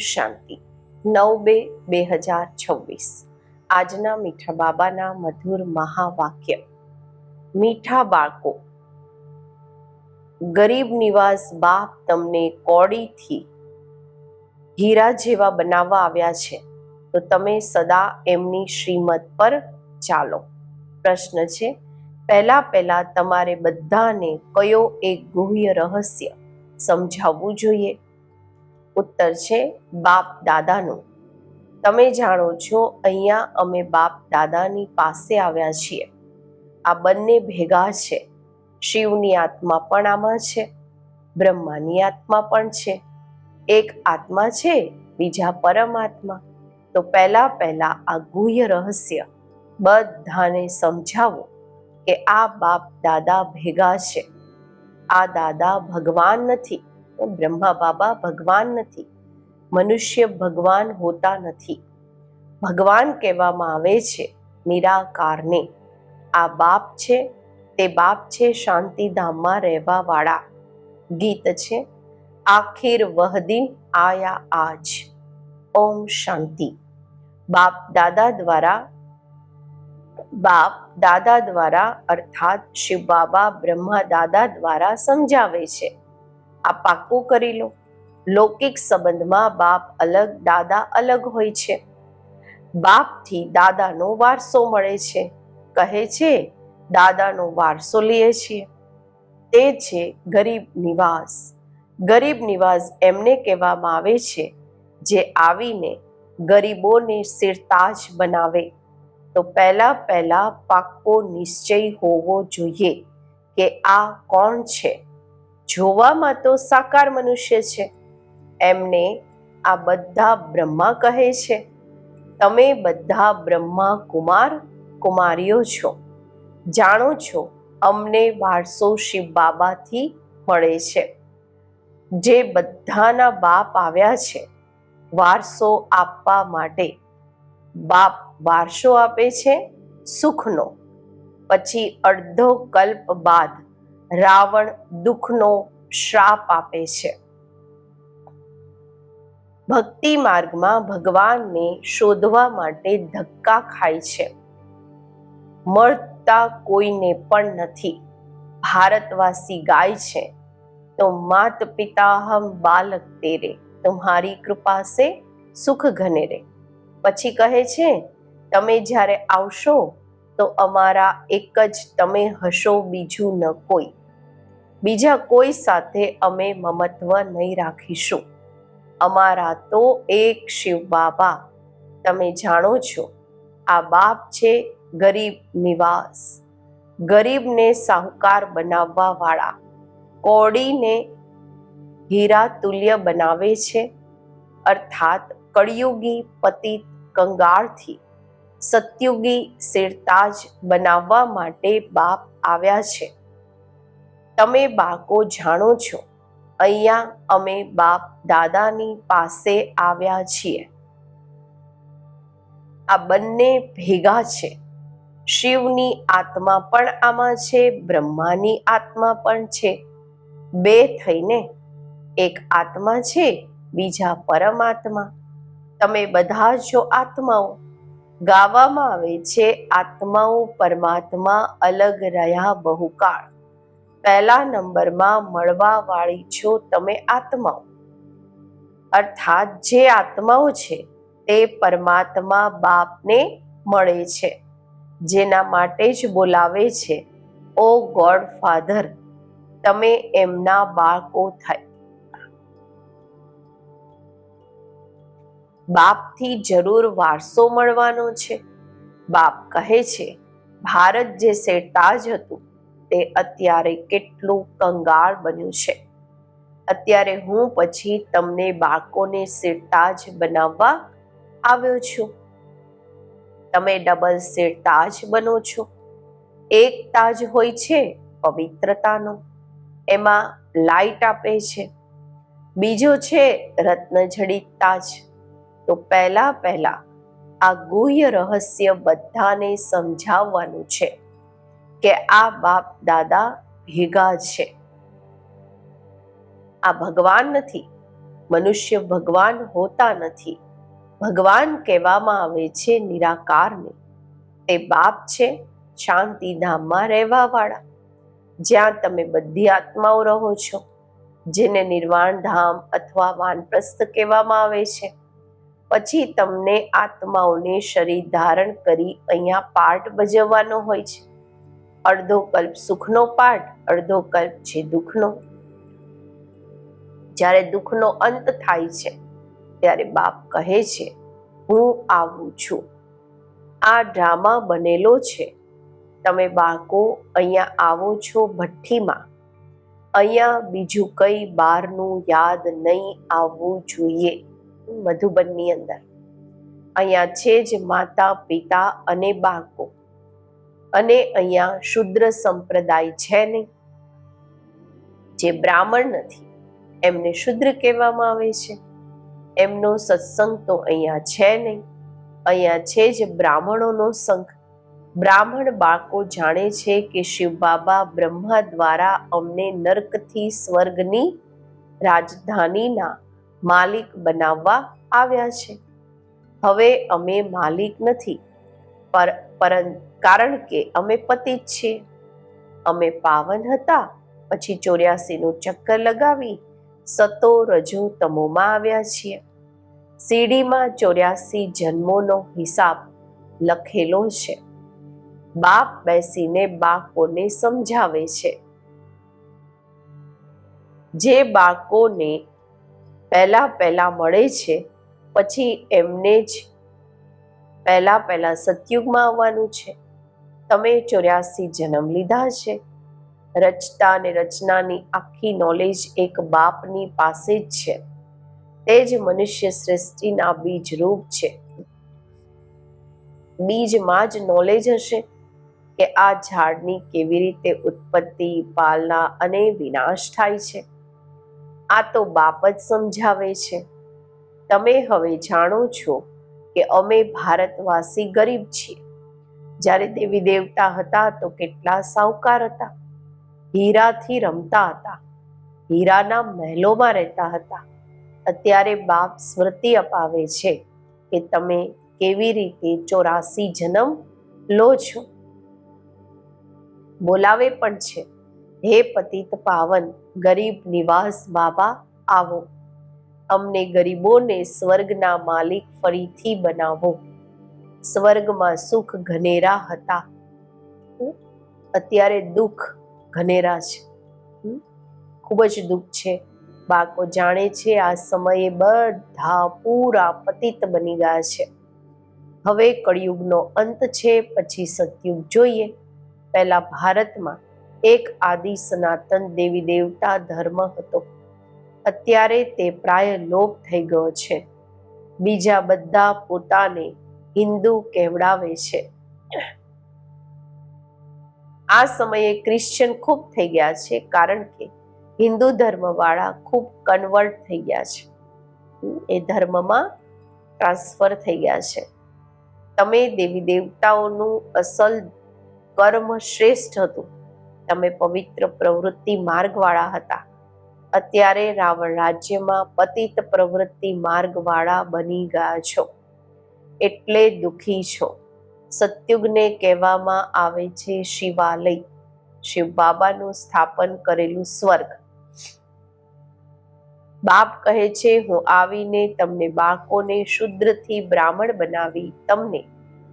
શાંતિ 9/2/2026 આજના મીઠા બાબાના મધુર મહાવાક્ય. મીઠા બાળકો, ગરીબ નિવાસ બાપ તમને કોડીથી હીરા જેવા બનાવવા આવ્યા છે, તો તમે સદા એમની શ્રીમત પર ચાલો. પ્રશ્ન છે, પહેલા તમારે બધાને કયો એક ગુહ્ય રહસ્ય સમજાવવું જોઈએ? ઉત્તર છે બાપ દાદાનું. તમે જાણો છો, અહીંયા અમે બાપ દાદાની પાસે આવ્યા છીએ. આ બંને ભેગા છે. શિવની આત્મા પણ આમાં છે, બ્રહ્માની આત્મા પણ છે. એક આત્મા છે, બીજા પરમાત્મા. તો પહેલા આ ગુહ્ય રહસ્ય બધાને સમજાવો કે આ બાપ દાદા ભેગા છે. આ દાદા ભગવાન નથી, બ્રહ્મા બાબા ભગવાન નથી, મનુષ્ય ભગવાન હોતા નથી. ભગવાન કહેવામાં આવે છે નિરાકારને. આ બાપ છે, તે બાપ છે શાંતિધામમાં રહેવા વાળા. ગીત છે, આખિર વહ દિન આયા આજ. ઓમ શાંતિ. બાપ દાદા દ્વારા અર્થાત શિવ બાબા બ્રહ્મા દાદા દ્વારા સમજાવે છે. આ પાક્કું કરી લો. લૌકિક સંબંધમાં બાપ અલગ, દાદા અલગ હોય છે. બાપથી દાદાનો વારસો મળે છે. કહે છે દાદાનો વારસો લઈએ છીએ. તે છે ગરીબ નિવાસ. ગરીબ નિવાસ એમને કહેવામાં આવે છે જે આવીને ગરીબોને સિરતાજ બનાવે. તો પહેલા પાક્કો નિશ્ચય હોવો જોઈએ કે આ કોણ છે. જોવામાં તો સાકાર મનુષ્ય છે, એમને આ બધા બ્રહ્મા કહે છે. તમે બધા બ્રહ્મા કુમાર કુમારીઓ છો. જાણો છો, અમને વારસો શિવ બાબાથી મળે છે. જે બધાના બાપ આવ્યા છે વારસો આપવા માટે. બાપ વારસો આપે છે સુખનો. પછી અડધો કલ્પ બાદ રાવણ દુઃખનો શ્રાપ આપે છે. ભક્તિ માર્ગમાં ભગવાનને શોધવા માટે ધક્કા ખાય છે. મળતા કોઈને પણ નથી. ભારતવાસી ગાય છે, તો માત પિતા હમ બાલક તેરે, તુમ્હારી કૃપા સે સુખ ઘને રે. પછી કહે છે, તમે જ્યારે આવશો તો અમારા એક જ તમે હશો, બીજું ન કોઈ. બીજા કોઈ સાથે અમે મમત્વ નહીં રાખીશું. અમારા તો એક શિવ બાબા. તમે જાણો છો, આ બાપ છે ગરીબ નિવાસ. ગરીબને સાહુકાર બનાવવા વાળા. કોડીને હીરા તુલ્ય બનાવે છે. અર્થાત કળિયુગી પતિત કંગાળથી સતયુગી સિરતાજ બનાવવા માટે બાપ આવ્યા છે. તમે બાળકો જાણો છો, અહીંયા અમે બાપ દાદાની પાસે આવ્યા છીએ. આ બંને ભેગા છે. શિવની આત્મા પણ આમાં છે, બ્રહ્માની આત્મા પણ છે. બે થઈને એક આત્મા છે, બીજા પરમાત્મા. તમે બધા જો આત્માઓ. ગાવામાં આવે છે આત્માઓ પરમાત્મા અલગ રહ્યા બહુકાળ. પહેલા નંબરમાં મળવા વાળી છો તમે આત્માઓ. અર્થાત જે આત્માઓ છે તે પરમાત્મા બાપને મળે છે, જેના માટે જ બોલાવે છે ઓ ગોડ ફાધર. તમે એમના બાળકો થાય. બાપથી જરૂર વારસો મળવાનો છે. બાપ કહે છે ભારત જે સેરતાજ હતું તે અત્યારે કેટલું કંગાળ બન્યું છે. અત્યારે હું પછી તમને બાળકોને સિરતાજ બનાવવા આવ્યો છું. તમે ડબલ સિરતાજ બનો છો. એક તાજ હોય છે પવિત્રતાનો, એમાં લાઈટ આપે છે. બીજો છે રત્નજડિત તાજ. તો પહેલા આ ગુહ્ય રહસ્ય બધાને સમજાવવાનું છે કે આ બાપ દાદા ભેગા છે. આ ભગવાન નથી, મનુષ્ય ભગવાન હોતા નથી. ભગવાન કહેવામાં આવે છે નિરાકારને. તે બાપ છે શાંતિધામમાં રહેવાવાળા, જ્યાં તમે બધી આત્માઓ રહો છો, જેને નિર્વાણ ધામ અથવા વાનપ્રસ્થ કહેવામાં આવે છે. પછી તમને આત્માઓને શરીર ધારણ કરી અહીંયા પાઠ ભજવવાનો હોય છે. અડધો કલ્પ સુખનો પાઠ, અડધો કલ્પ છે દુઃખનો. જ્યારે દુઃખનો અંત થાય છે ત્યારે બાપ કહે છે હું આવું છું. આ ડ્રામા બનેલો છે. તમે બાળકો અહીંયા આવો છો ભઠ્ઠીમાં. અહીંયા બીજું કઈ બહારનું યાદ નહીં આવવું જોઈએ. મધુબનની અંદર અહીંયા છે જ માતા પિતા અને બાળકો. અને અહીંયા શુદ્ર સંપ્રદાય છે નહીં. જે બ્રાહ્મણ નથી એમને શુદ્ર કહેવામાં આવે છે. એમનો સત્સંગ તો અહીંયા છે નહીં. અહીંયા છે જ બ્રાહ્મણોનો સંઘ. બ્રાહ્મણ બાળકો જાણે છે કે શિવ બાબા બ્રહ્મા દ્વારા અમને નર્કથી સ્વર્ગની રાજધાનીના માલિક બનાવવા આવ્યા છે. હવે અમે માલિક નથી, કારણ કે અમે પતિત છીએ. અમે પાવન હતા, પછી 84નું ચક્કર લગાવી સતો રજો તમોમાં આવ્યા છીએ. સીડીમાં 84 જન્મોનો હિસાબ લખેલો છે. બાપ બેસીને બાળકોને સમજાવે છે. જે બાળકોને પહેલા મળે છે, પછી એમને જ પહેલા સતયુગમાં આવવાનું છે. તમે 84 જન્મ લીધા છે. રચતા અને રચનાની આખી નોલેજ એક બાપની પાસે જ છે. તે જ મનુષ્ય સૃષ્ટિના બીજ રૂપ છે. બીજમાં જ નોલેજ હશે કે આ ઝાડની કેવી રીતે ઉત્પત્તિ, પાલના અને વિનાશ થાય છે. આ તો બાપ જ સમજાવે છે. તમે હવે જાણો છો કે અમે ભારતવાસી ગરીબ છીએ. જ્યારે દેવી દેવતા હતા તો કેટલા સાહુકાર હતા. હીરાથી રમતા હતા, હીરાના મહેલોમાં રહેતા હતા. અત્યારે બાપ સ્મૃતિ અપાવે છે કે તમે કેવી રીતે 84 જન્મ લો છો. બોલાવે પણ છે, હે પતિત પાવન ગરીબ નિવાસ બાબા આવો. અમને ગરીબોને સ્વર્ગના માલિક ફરીથી બનાવો. સ્વર્ગમાં સુખ ઘનેરા હતા, અત્યારે દુઃખ ઘનેરા છે. ખૂબ જ દુઃખ છે. બાળકો જાણે છે આ સમયે બધા પૂરા પતિત બની ગયા છે. હવે કળિયુગનો અંત છે, પછી સતયુગ જોઈએ. પહેલા ભારતમાં એક આદિ સનાતન દેવી દેવતા ધર્મ હતો. અત્યારે તે પ્રાય લોપ થઈ ગયો છે. બીજા બધા પોતાને હિન્દુ કહેવડાવે છે. આ સમયે ક્રિશ્ચિયન ખૂબ થઈ ગયા છે, કારણ કે હિન્દુ ધર્મવાળા ખૂબ કન્વર્ટ થઈ ગયા છે. એ ધર્મમાં ટ્રાન્સફર થઈ ગયા છે. તમે દેવી દેવતાઓનું અસલ કર્મ શ્રેષ્ઠ હતું. તમે પવિત્ર પ્રવૃત્તિ માર્ગવાળા હતા. અત્યારે રાવણ રાજ્યમાં પતિત પ્રવૃત્તિ માર્ગવાળા બની ગયા છો, એટલે દુઃખી છો. સતયુગને કહેવામાં આવે છે શિવાલય, શિવ બાબાનું સ્થાપન કરેલું સ્વર્ગ. બાપ કહે છે હું આવીને તમને બાળકોને શુદ્રથી બ્રાહ્મણ બનાવી તમને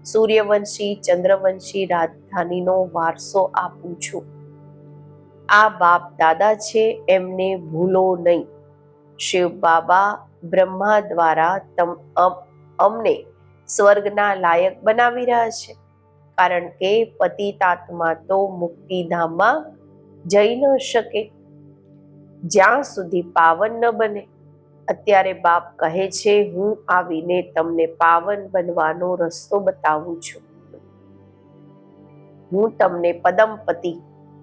સૂર્યવંશી ચંદ્રવંશી રાજધાનીનો વારસો આપું છું. આ બાપ દાદા છે, એમને ભૂલો નહીં. શિવ બાબા બ્રહ્મા દ્વારા અમને સ્વર્ગના લાયક બનાવી રહ્યા છે, કારણ કે પતિતાત્મા તો મુક્તિધામમાં જઈ ન શકે જ્યાં સુધી પાવન ન બને. અત્યારે બાપ કહે છે હું આવીને તમને પાવન બનવાનો રસ્તો બતાવું છું. હું તમને પદમપતિ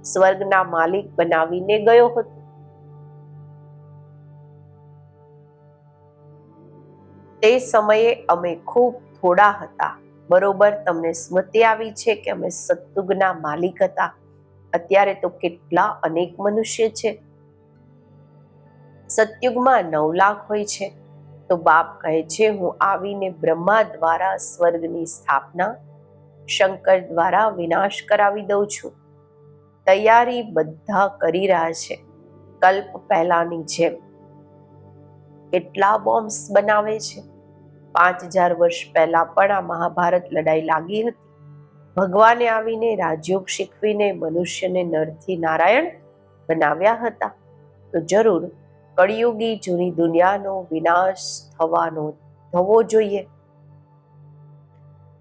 સ્વર્ગના માલિક બનાવીને ગયો હતો. તે સમયે અમે ખૂબ થોડા હતા. બરોબર તમને સ્મૃતિ આવી છે કે અમે સતયુગના માલિક હતા. અત્યારે તો કેટલા અનેક મનુષ્ય છે. સતયુગમાં 9 લાખ હોય છે. તો બાપ કહે છે, હું આવીને બ્રહ્મા દ્વારા સ્વર્ગની સ્થાપના, શંકર દ્વારા વિનાશ કરાવી દઉં છું. તૈયારી બધા કરી રહ્યા છે, કલ્પ પહેલાની જેમ. કેટલા બોમ્બ્સ બનાવે છે. 5000 વર્ષ પહેલા પણ આ મહાભારત લડાઈ લાગી હતી. ભગવાને આવીને રાજયોગ શીખવીને મનુષ્યને નરથી નારાયણ બનાવ્યા હતા. તો જરૂર કળિયુગી જૂની દુનિયાનો વિનાશ થવો જોઈએ.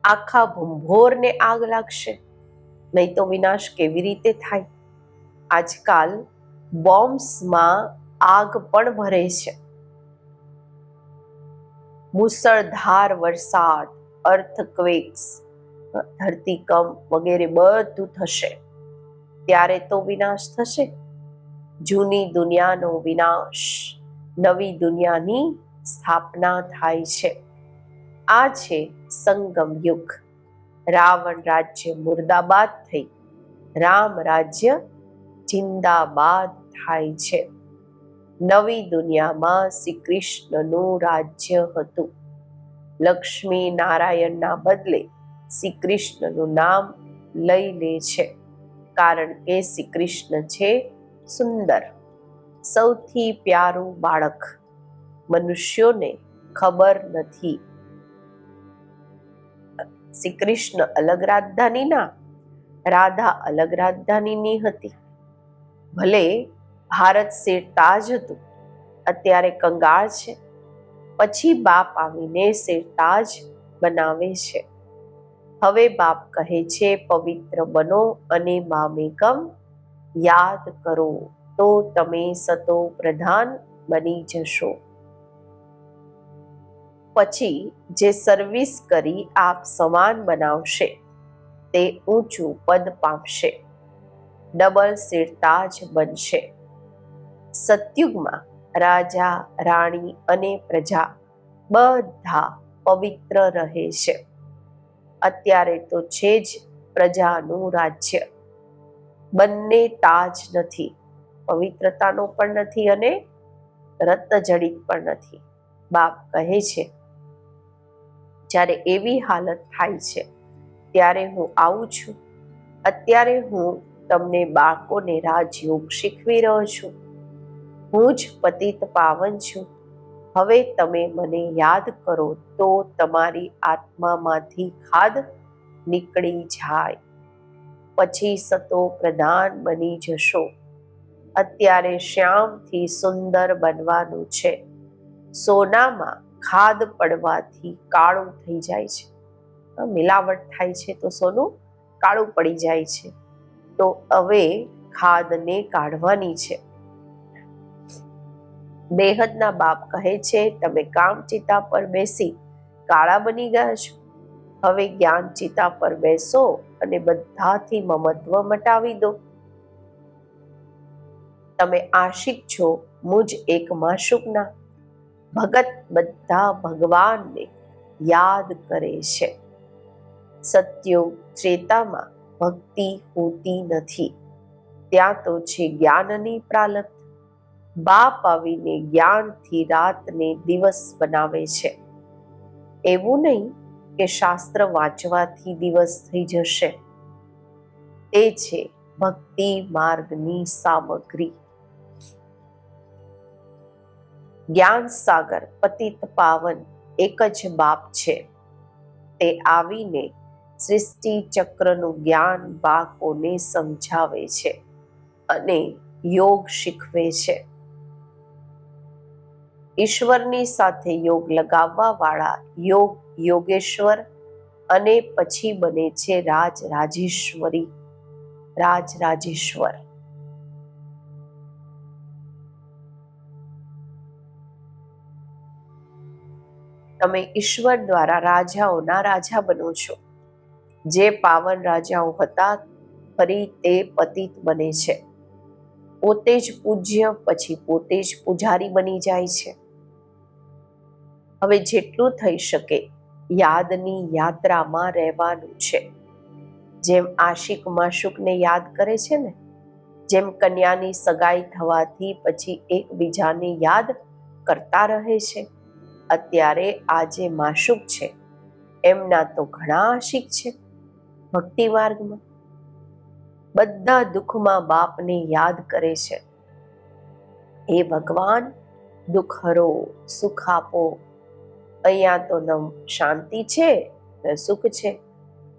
આખા ભંભોરને આગ લાગશે, નહીં તો વિનાશ કેવી રીતે થાય? આજકાલ બોમ્બ્સમાં આગ પણ ભરે છે. મુસળધાર વરસાદ, અર્થક્વેક્સ, ધરતીકંપ વગેરે બધું થશે. ત્યારે તો વિનાશ થશે. જૂની દુનિયાનો વિનાશ, નવી દુનિયાની સ્થાપના થાય છે. આ છે સંગમ યુગ. રાવણ રાજ્ય મુર્દાબાદ થઈ રામ રાજ્ય જિંદાબાદ થાય છે. નવી દુનિયામાં શ્રી કૃષ્ણનું રાજ્ય હતું. લક્ષ્મી નારાયણના બદલે શ્રી કૃષ્ણનું નામ લઈ લે છે, કારણ કે શ્રી કૃષ્ણ છે સુંદર, સૌથી પ્યારું બાળક. મનુષ્યોને ખબર નથી. શ્રી કૃષ્ણ અલગ રાજધાનીના, રાધા અલગ રાજધાનીની હતી. ભલે ભારત શેરતાજ હતું, અત્યારે કંગાળ છે. પછી બાપ આવીને શેરતાજ બનાવે છે. હવે બાપ કહે છે, પવિત્ર બનો અને મામેકમ યાદ કરો, તો તમે સતો પ્રધાન બની જશો. પછી જે સર્વિસ કરી આપ સમાન બનાવશે તે ઊંચું પદ પામશે, ડબલ શેરતાજ બનશે. સતયુગમાં રાજા, રાણી અને પ્રજા બધા પવિત્ર રહે છે. અત્યારે તો છે જ પ્રજાનું રાજ્ય. બંને તાજ નથી, પવિત્રતાનો પણ નથી અને રત્નજડિત પણ નથી. બાપ કહે છે, જ્યારે એવી હાલત થાય છે ત્યારે હું આવું છું. અત્યારે હું તમને બાળકોને રાજયોગ શીખવી રહ્યો છું. હું જ પતિત પાવન છું. હવે તમે મને યાદ કરો તો તમારી આત્મામાંથી ખાદ નીકળી જાય. પછી સતો પ્રધાન બની જશો. અત્યારે શ્યામથી સુંદર બનવાનું છે. સોનામાં ખાદ પડવાથી કાળું થઈ જાય છે. મિલાવટ થાય છે તો સોનું કાળું પડી જાય છે. તો હવે ખાદને કાઢવાની છે. બેહદના બાપ કહે છે, તમે કામચિતા પર બેસી કાળા બની ગયા છો. હવે જ્ઞાનચિતા પર બેસો અને બધાથી મમત્વ મટાવી દો. તમે આશિક છો મુજ એક માશુકના. ભગત બધા ભગવાનને યાદ કરે છે. સત્યુગ ત્રેતામાં ભક્તિ હોતી નથી. ત્યાં તો છે જ્ઞાનની પ્રાલબ્ધ. બાપ આવીને જ્ઞાનથી રાતને દિવસ બનાવે છે. એવું નહીં કે શાસ્ત્ર વાંચવાથી દિવસ થઈ જશે. તે છે ભક્તિ માર્ગની સામગ્રી. જ્ઞાન સાગર પતિત પાવન એક જ બાપ છે. તે આવીને સૃષ્ટિ ચક્રનું જ્ઞાન બાળકોને સમજાવે છે અને યોગ શીખવે છે. ઈશ્વરની સાથે યોગ લગાવવા વાળા યોગેશ્વર અને પછી બને છે રાજરાજેશ્વર. તમે ઈશ્વર દ્વારા રાજાઓના રાજા બનો છો. જે પાવન રાજાઓ હતા ફરી તે પતિત બને છે. પોતે જ પૂજ્ય, પછી પોતે જ પૂજારી બની જાય છે. હવે જેટલું થઈ શકે યાદની યાત્રામાં રહેવાનું છે. જેમ આશિક માશુકને યાદ કરે છે ને, જેમ કન્યાની સગાઈ થવાથી પછી એકબીજાને યાદ કરતા રહે છે, અત્યારે આ જે માશુક છે એમના તો ઘણા આશિક છે. ભક્તિ માર્ગમાં બધા દુઃખમાં બાપને યાદ કરે છે. હે ભગવાન, દુઃખ હરો, સુખ આપો. અહીંયા તો ન શાંતિ છે ન સુખ છે,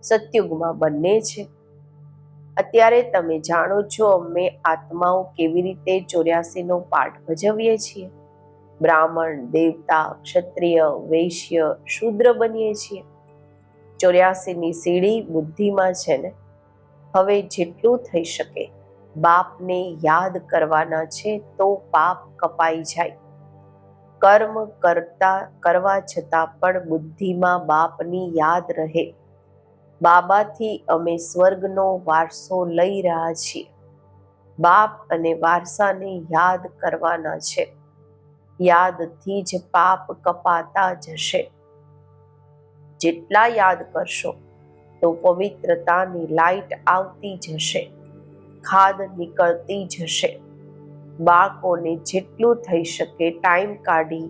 સતયુગમાં બંને છે. અત્યારે તમે જાણો છો અમે આત્માઓ કેવી રીતે 84નો પાઠ ભજવીએ છીએ. બ્રાહ્મણ, દેવતા, ક્ષત્રિય, વૈશ્ય, શૂદ્ર બનીએ છીએ. 84ની સીડી બુદ્ધિમાં છે ને. હવે જેટલું થઈ શકે બાપને યાદ કરવાના છે તો પાપ કપાઈ જાય. કર્મ કરવા છતાં પણ બુદ્ધિમાં બાપની યાદ રહે. બાબાથી અમે સ્વર્ગનો વારસો લઈ રહ્યા છીએ. બાપ અને વારસાને યાદ કરવાના છે. યાદથી જ પાપ કપાતા જશે. જેટલા યાદ કરશો તો પવિત્રતાની લાઈટ આવતી જશે, ખાદ નીકળતી જશે. બાળકોને જેટલું થઈ શકે ટાઈમ કાઢી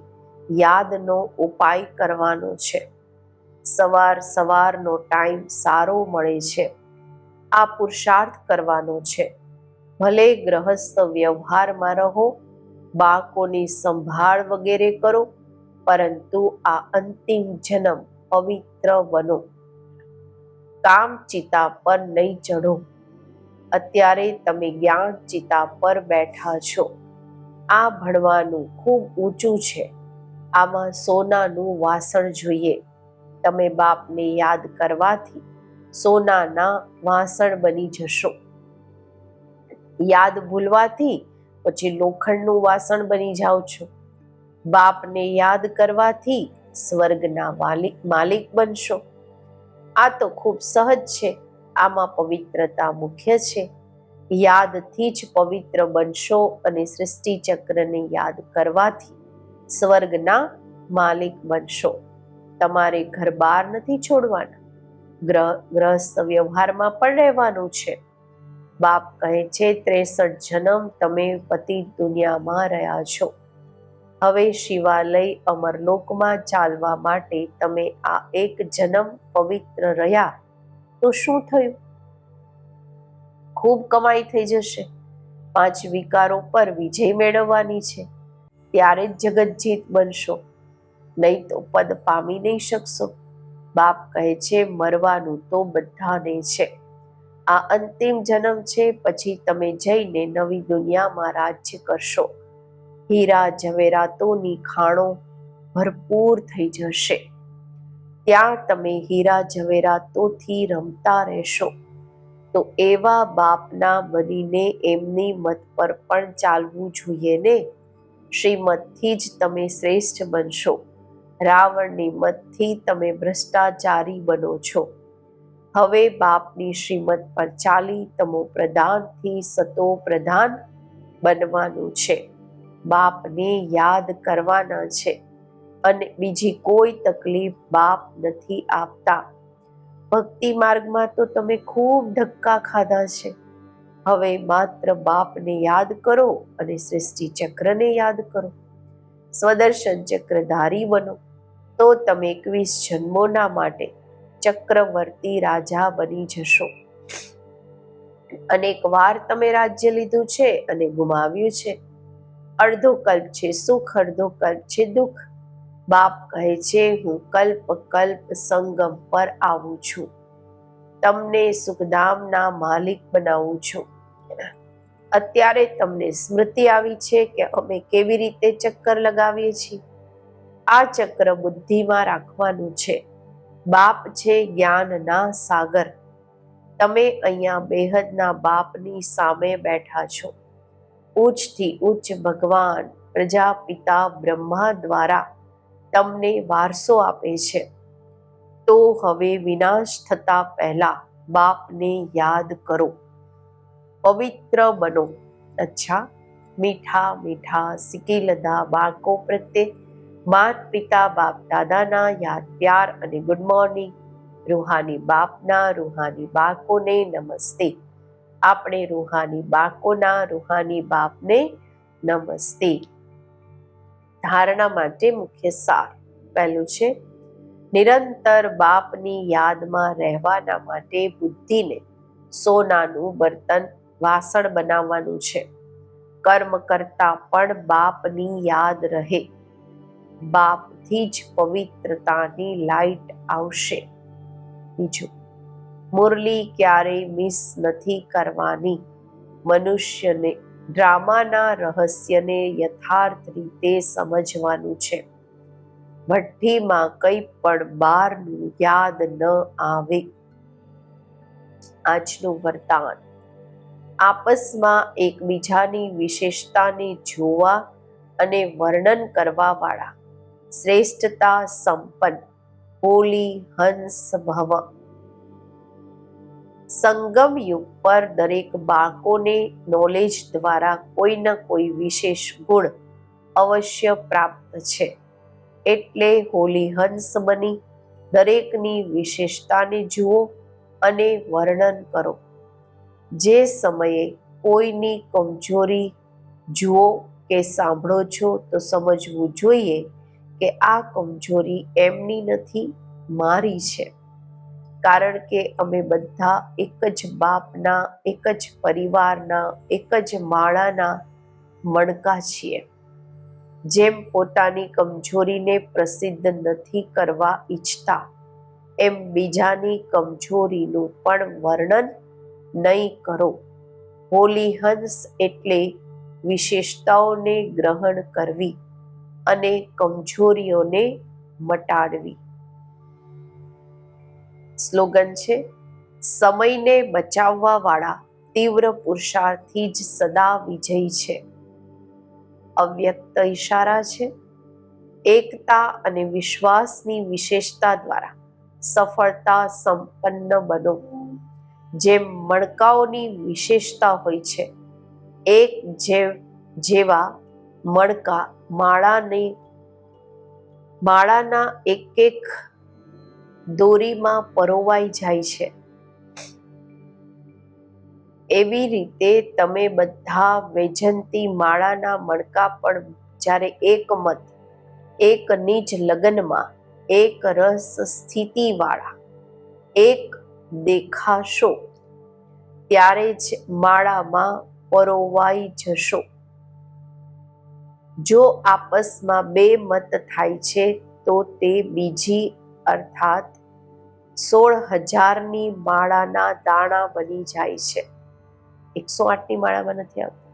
યાદનો ઉપાય કરવાનો છે. સવારનો ટાઈમ સારો મળે છે, આ પુરુષાર્થ કરવાનો છે. ભલે ગ્રહસ્થ વ્યવહારમાં રહો, બાળકોની સંભાળ વગેરે કરો, પરંતુ આ અંતિમ જન્મ પવિત્ર બનો. કામ ચિતા પર નહીં ચઢો. અત્યારે તમે જ્ઞાન ચિતા પર બેઠા છો. આ ભણવાનું ખૂબ ઊંચું છે. આમાં સોનાનું વાસણ જોઈએ. તમે બાપને યાદ કરવાથી સોનાના વાસણ બની જશો. યાદ ભૂલવાથી પછી લોખંડનું વાસણ બની જાઓ છો. બાપને યાદ કરવાથી સ્વર્ગના માલિક બનશો. આ તો ખૂબ સહજ છે. આમાં પવિત્રતા મુખ્ય છે. યાદથી જ પવિત્ર બનશો અને સૃષ્ટિ ચક્રને યાદ કરવાથી સ્વર્ગના માલિક બનશો. તમારે ઘર બહાર નથી છોડવાના. ગ્રહસ્થ વ્યવહારમાં પણ રહેવાનું છે. બાપ કહે છે 63 જન્મ તમે પતિ દુનિયામાં રહ્યા છો. હવે શિવાલય અમરલોકમાં ચાલવા માટે તમે આ એક જન્મ પવિત્ર રહ્યા તો શું થયું? ખૂબ કમાઈ થઈ જશે. 5 વિકારો પર વિજય મેળવવાની છે. ત્યારે જ જગતજીત બનશો, નહીં તો પદ પામી નહીં શકશો. બાપ કહે છે મરવાનું તો બધાને છે. આ અંતિમ જન્મ છે. પછી તમે જઈને નવી દુનિયામાં રાજ્ય કરશો. હીરા ઝવેરાતોની ખાણો ભરપૂર થઈ જશે. ત્યાં તમે હીરા ઝવેરાતોથી રમતા રહેશો. તો એવા બાપના બનીને એમની મત પર પણ ચાલવું જોઈએ ને. શ્રીમતથી જ તમે શ્રેષ્ઠ બનશો. રાવણની મતથી તમે ભ્રષ્ટાચારી બનો છો. હવે બાપની શ્રીમત પર ચાલી તમો પ્રધાનથી સતો પ્રધાન બનવાનું છે. બાપને યાદ કરવાના છે અને બીજી કોઈ તકલીફ બાપ નથી આપતા. ભક્તિ માર્ગમાં તો તમે ખૂબ ધક્કા ખાધા છે. હવે માત્ર બાપને યાદ કરો અને સૃષ્ટિ ચક્રને યાદ કરો. સ્વદર્શન ચક્રધારી બનો તો તમે 21 જન્મોના માટે ચક્રવર્તી રાજા બની જશો. અનેક વાર તમે રાજ્ય લીધું છે અને ગુમાવ્યું છે. અડધો કલ્પ છે સુખ, અડધો કલ્પ છે દુઃખ. બાપ કહે છે હું કલ્પ કલ્પ સંગમ પર આવું છું. તમને સુખધામના માલિક બનાવું છું. અત્યારે તમને સ્મૃતિ આવી છે કે અમે કેવી રીતે ચક્કર લગાવીએ છીએ. આ ચક્ર બુદ્ધિમાં રાખવાનું છે. બાપ છે જ્ઞાનના સાગર. તમે અહીંયા બેહદના બાપની સામે બેઠા છો. ઉચ્ચથી ઉચ્ચ ભગવાન પ્રજાપિતા બ્રહ્મા દ્વારા તમને વારસો આપે છે. તો હવે વિનાશ થતા પહેલા બાપને યાદ કરો. પવિત્ર બનો. અચ્છા, મીઠા મીઠા સિકીલદા બાળકો પ્રત્યે માત પિતા બાપ દાદાના યાદ પ્યાર અને ગુડ મોર્નિંગ. રૂહાની બાપના રૂહાની બાળકોને નમસ્તે. આપણે રૂહાની બાળકોના રૂહાની બાપને નમસ્તે. ધારણા માટે મુખ્ય સાર. પહેલું છે, નિરંતર બાપની યાદમાં રહેવાના માટે બુદ્ધિને સોનાનું બર્તન વાસણ બનાવવાનું છે. કર્મ કરતા પણ બાપની યાદ રહે. બાપથી જ પવિત્રતાની લાઈટ આવશે. બીજું, મુરલી ક્યારેય મિસ નથી કરવાની. મનુષ્યને ડ્રામાના રહસ્યને યથાર્થ રીતે સમજવાનું છે. ભઠ્ઠીમાં કંઈ પણ બહારનું યાદ ન આવે. આજનું વરદાન. આપસમાં એકબીજાની વિશેષતાને જોવા અને વર્ણન કરવા વાળા શ્રેષ્ઠતા સંપન્ન હોલી હંસ ભવ. સંગમ યુગ પર દરેક બાળકોને નોલેજ દ્વારા કોઈ ન કોઈ વિશેષ ગુણ અવશ્ય પ્રાપ્ત છે. એટલે હોલી હંસ બની દરેકની વિશેષતાને જુઓ અને વર્ણન કરો. જે સમયે કોઈની કમજોરી જુઓ કે સાંભળો છો તો સમજવું જોઈએ કે આ કમજોરી એમની નથી, મારી છે. કારણ કે અમે બધા એક જ બાપના, એક જ પરિવારના, એક જ માળાના મણકા છીએ. જેમ પોતાની કમજોરીને પ્રસિદ્ધ નથી કરવા ઈચ્છતા, એમ બીજાની કમજોરીનું પણ વર્ણન નહીં કરો. હોલી હંસ એટલે વિશેષતાઓને ગ્રહણ કરવી અને કમજોરીઓને મટાડવી. સ્લોગન છે, સમયને બચાવવા વાળા તીવ્ર પુરુષાર્થથી જ સદા વિજયી છે. અવ્યક્ત ઈશારા છે, એકતા અને વિશ્વાસની વિશેષતા દ્વારા સફળતા સંપન્ન બનો. જેમ મણકાઓની વિશેષતા હોય છે, એક જેવા મણકા માળાના એક એક દોરીમાં પરોવાઈ જાય છે. એવી રીતે તમે બધા વૈજયંતી માળાના મણકા પણ જ્યારે એક મત, એક નિજ લગ્નમાં, એક રસ સ્થિતિવાળા એક દેખાશો, ત્યારે જ માળામાં પરોવાઈ જશો. જો આપસમાં બે મત થાય છે તો તે બીજી અર્થાત 16,000ની માળાના દાણા બની જાય છે. 108ની માળામાં નથી આવતું,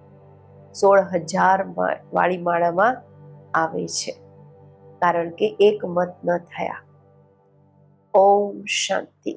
16,000 વાળી માળામાં આવે છે. કારણ કે એક મત ન થયા. ઓમ શાંતિ.